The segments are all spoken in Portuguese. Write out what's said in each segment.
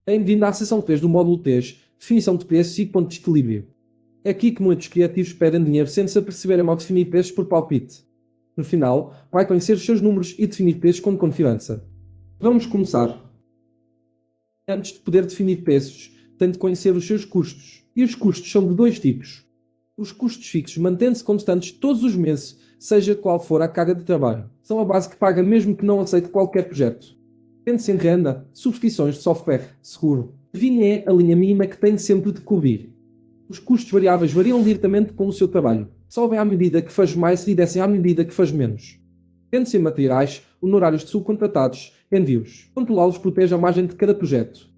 Bem-vindo à seção 3 do módulo 3, definição de preços e ponto de equilíbrio. É aqui que muitos criativos pedem dinheiro sem se aperceberem ao definir preços por palpite. No final, vai conhecer os seus números e definir preços com confiança. Vamos começar. Antes de poder definir preços, tem de conhecer os seus custos. E os custos são de dois tipos. Os custos fixos mantêm-se constantes todos os meses, seja qual for a carga de trabalho. São a base que paga mesmo que não aceite qualquer projeto. Depende-se em renda, subscrições de software, seguro. Define é a linha mínima que tem sempre de cobrir. Os custos variáveis variam diretamente com o seu trabalho. Sobem à medida que faz mais e descem à medida que faz menos. Depende-se em materiais, honorários de subcontratados, envios. Controlá-los protege a margem de cada projeto.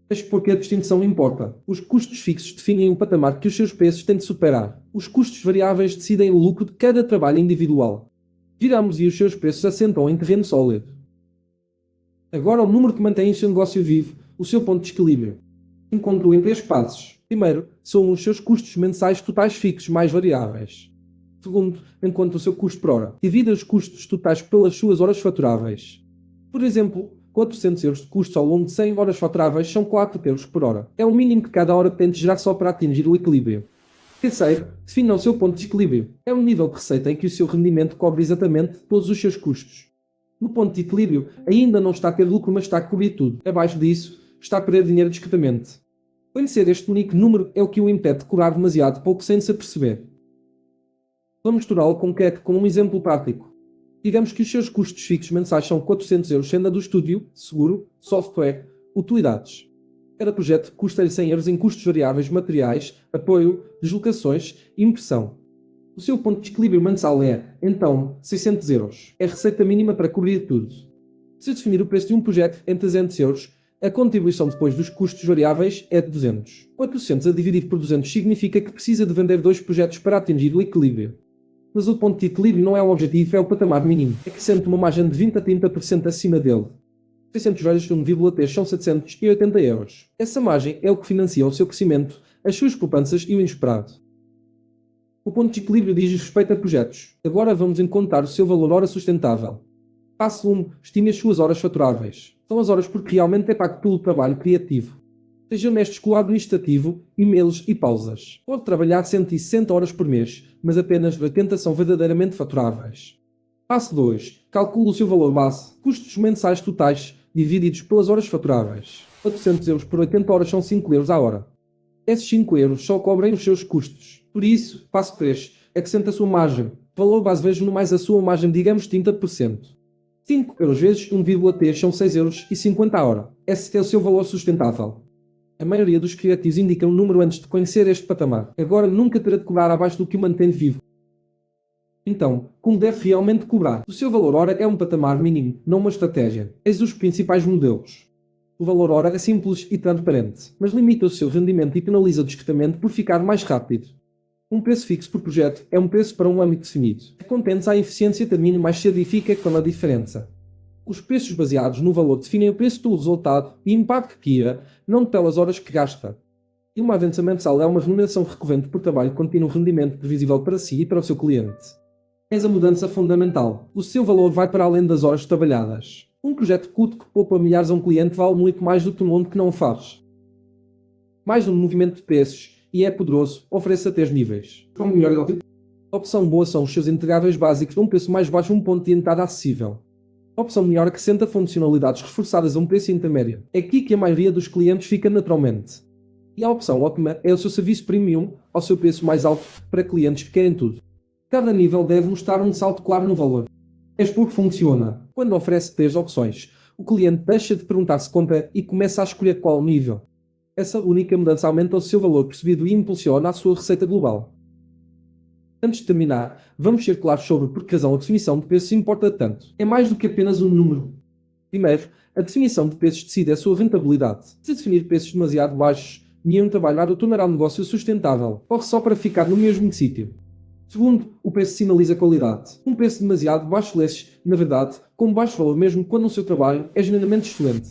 Mas porque a distinção importa. Os custos fixos definem o patamar que os seus preços têm de superar. Os custos variáveis decidem o lucro de cada trabalho individual. Giramos e os seus preços assentam em terreno sólido. Agora o número que mantém o seu negócio vivo, o seu ponto de equilíbrio. Encontre-o em 3 passos. Primeiro, são os seus custos mensais totais fixos mais variáveis. Segundo, encontre o seu custo por hora. Divida os custos totais pelas suas horas faturáveis. Por exemplo, 400 euros de custos ao longo de 100 horas faturáveis são 4 euros por hora. É o mínimo que cada hora tem de gerar só para atingir o equilíbrio. Terceiro, defina o seu ponto de equilíbrio. É um nível de receita em que o seu rendimento cobre exatamente todos os seus custos. No ponto de equilíbrio, ainda não está a ter lucro, mas está a cobrir tudo. Abaixo disso, está a perder dinheiro discretamente. Conhecer este único número é o que o impede de cobrar demasiado pouco sem se aperceber. Vamos misturá-lo com um exemplo prático. Digamos que os seus custos fixos mensais são 400 euros, sendo a do estúdio, seguro, software, utilidades. Cada projeto custa 100 euros em custos variáveis, materiais, apoio, deslocações e impressão. O seu ponto de equilíbrio mensal é, então, 600 euros. É a receita mínima para cobrir tudo. Se definir o preço de um projeto em 300 euros, a contribuição depois dos custos variáveis é de 200. 400 a dividir por 200 significa que precisa de vender 2 projetos para atingir o equilíbrio. Mas o ponto de equilíbrio não é o objetivo, é o patamar mínimo. É que sente uma margem de 20 a 30% acima dele. 600 vezes 1,3 são 780 euros. Essa margem é o que financia o seu crescimento, as suas poupanças e o inesperado. O ponto de equilíbrio diz respeito a projetos. Agora vamos encontrar o seu valor hora sustentável. Passo 1. Estime as suas horas faturáveis. São as horas porque realmente é pago pelo trabalho criativo. Seja honestos com o administrativo, e-mails e pausas. Pode trabalhar 160 horas por mês, mas apenas 80 são verdadeiramente faturáveis. Passo 2. Calcule o seu valor base. Custos mensais totais, divididos pelas horas faturáveis. 400 euros por 80 horas são 5 euros a hora. Esses 5 euros só cobrem os seus custos. Por isso, passo 3. Acrescente a sua margem. Valor base vezes no mais a sua margem, digamos 30%. 5 euros vezes 1,3 são 6 euros e 50 a hora. Esse é o seu valor sustentável. A maioria dos criativos indica um número antes de conhecer este patamar. Agora nunca terá de cobrar abaixo do que o mantém vivo. Então, como deve realmente cobrar? O seu valor hora é um patamar mínimo, não uma estratégia. Eis os principais modelos. O valor hora é simples e transparente, mas limita o seu rendimento e penaliza discretamente por ficar mais rápido. Um preço fixo por projeto é um preço para um âmbito definido. Contente à eficiência termine mais cedo e fica com a diferença. Os preços baseados no valor definem o preço do resultado e impacto que tira, não pelas horas que gasta. E uma avança mensal é uma remuneração recorrente por trabalho que contém um rendimento previsível para si e para o seu cliente. Eis a mudança fundamental. O seu valor vai para além das horas trabalhadas. Um projeto curto que poupa milhares a um cliente vale muito mais do que um longo que não faz. Mais um movimento de preços, e é poderoso, oferece a 3 níveis. A opção boa são os seus entregáveis básicos a um preço mais baixo, um ponto de entrada acessível. A opção melhor acrescenta funcionalidades reforçadas a um preço intermédio. É aqui que a maioria dos clientes fica naturalmente. E a opção ótima é o seu serviço premium ao seu preço mais alto para clientes que querem tudo. Cada nível deve mostrar um salto claro no valor. É porque funciona. Quando oferece 3 opções, o cliente deixa de perguntar se compra e começa a escolher qual nível. Essa única mudança aumenta o seu valor percebido e impulsiona a sua receita global. Antes de terminar, vamos ser claros sobre por que razão a definição de preços importa tanto. É mais do que apenas um número. Primeiro, a definição de preços decide a sua rentabilidade. Se definir preços demasiado baixos, nenhum trabalhador tornará o negócio sustentável. Corre só para ficar no mesmo sítio. Segundo, o preço sinaliza qualidade. Um preço demasiado baixo lê-se, na verdade, com baixo valor mesmo quando o seu trabalho é genuinamente excelente.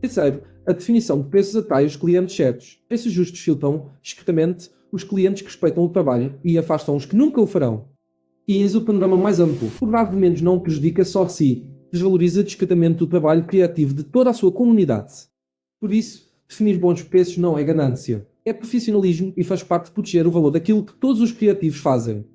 Terceiro, a definição de preços atrai os clientes certos. Preços justos filtram, discretamente, os clientes que respeitam o trabalho e afastam os que nunca o farão. E eis o panorama mais amplo. Cobrar de menos não prejudica só a si, desvaloriza discretamente o trabalho criativo de toda a sua comunidade. Por isso, definir bons preços não é ganância. É profissionalismo e faz parte de proteger o valor daquilo que todos os criativos fazem.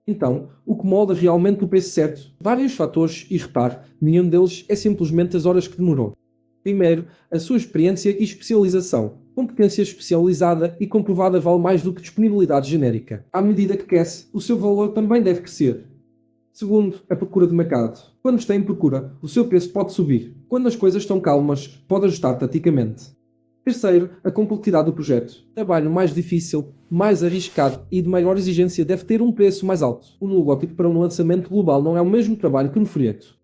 Então, o que molda realmente o preço certo? Vários fatores e repare, nenhum deles é simplesmente as horas que demorou. Primeiro, a sua experiência e especialização. Competência especializada e comprovada vale mais do que disponibilidade genérica. À medida que cresce, o seu valor também deve crescer. Segundo, a procura de mercado. Quando está em procura, o seu preço pode subir. Quando as coisas estão calmas, pode ajustar taticamente. Terceiro, a complexidade do projeto. Trabalho mais difícil, mais arriscado e de maior exigência deve ter um preço mais alto. O logótipo para um lançamento global não é o mesmo trabalho que um folheto.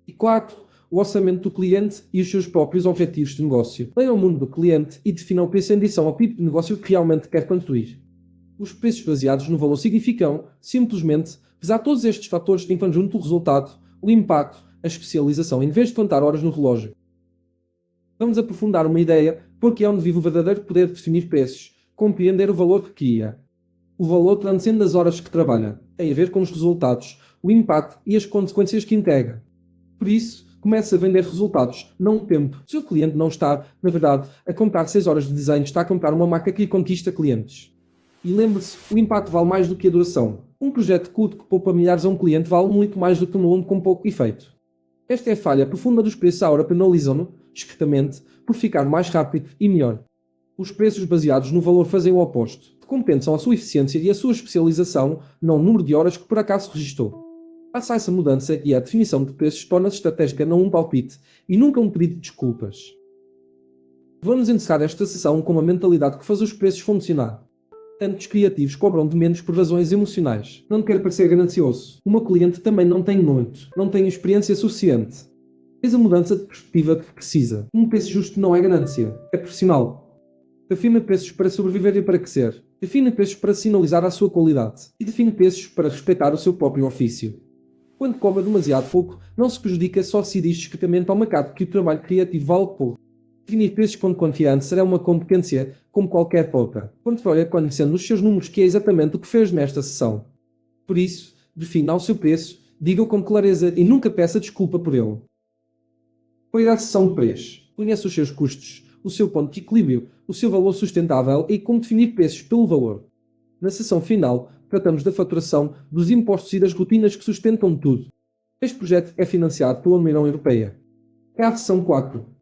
E quarto, o orçamento do cliente e os seus próprios objetivos de negócio. Leiam o mundo do cliente e definam o preço em adição ao tipo de negócio que realmente quer construir. Os preços baseados no valor significam, simplesmente, pesar todos estes fatores em conjunto o resultado, o impacto, a especialização, em vez de contar horas no relógio. Vamos aprofundar uma ideia, porque é onde vive o verdadeiro poder de definir preços, compreender o valor que cria. O valor transcende as horas que trabalha, tem a ver com os resultados, o impacto e as consequências que integra. Por isso, comece a vender resultados, não o tempo. Se o cliente não está, na verdade, a comprar 6 horas de desenho, está a comprar uma marca que conquista clientes. E lembre-se, o impacto vale mais do que a duração. Um projeto curto que poupa milhares a um cliente vale muito mais do que um longo com pouco efeito. Esta é a falha profunda dos preços à hora, penalizam-no, discretamente, por ficar mais rápido e melhor. Os preços baseados no valor fazem o oposto. Compensam a sua eficiência e a sua especialização, não o número de horas que por acaso registrou. Faça essa mudança e a definição de preços torna-se estratégica, não um palpite, e nunca um pedido de desculpas. Vamos encerrar esta sessão com uma mentalidade que faz os preços funcionar. Tantos criativos cobram de menos por razões emocionais. Não quero parecer ganancioso. O meu cliente também não tem muito. Não tem experiência suficiente. Fez a mudança de perspectiva que precisa. Um preço justo não é ganância. É profissional. Define preços para sobreviver e para crescer. Define preços para sinalizar a sua qualidade. E define preços para respeitar o seu próprio ofício. Quando cobra demasiado pouco, não se prejudica só se diz discretamente ao mercado que o trabalho criativo vale pouco. Definir preços com confiança será uma competência como qualquer outra. Controle conhecendo os seus números, que é exatamente o que fez nesta sessão. Por isso, defina o seu preço, diga-o com clareza e nunca peça desculpa por ele. Foi a sessão de preços. Conheça os seus custos, o seu ponto de equilíbrio, o seu valor sustentável e como definir preços pelo valor. Na sessão final, tratamos da faturação, dos impostos e das rotinas que sustentam tudo. Este projeto é financiado pela União Europeia. É a sessão 4.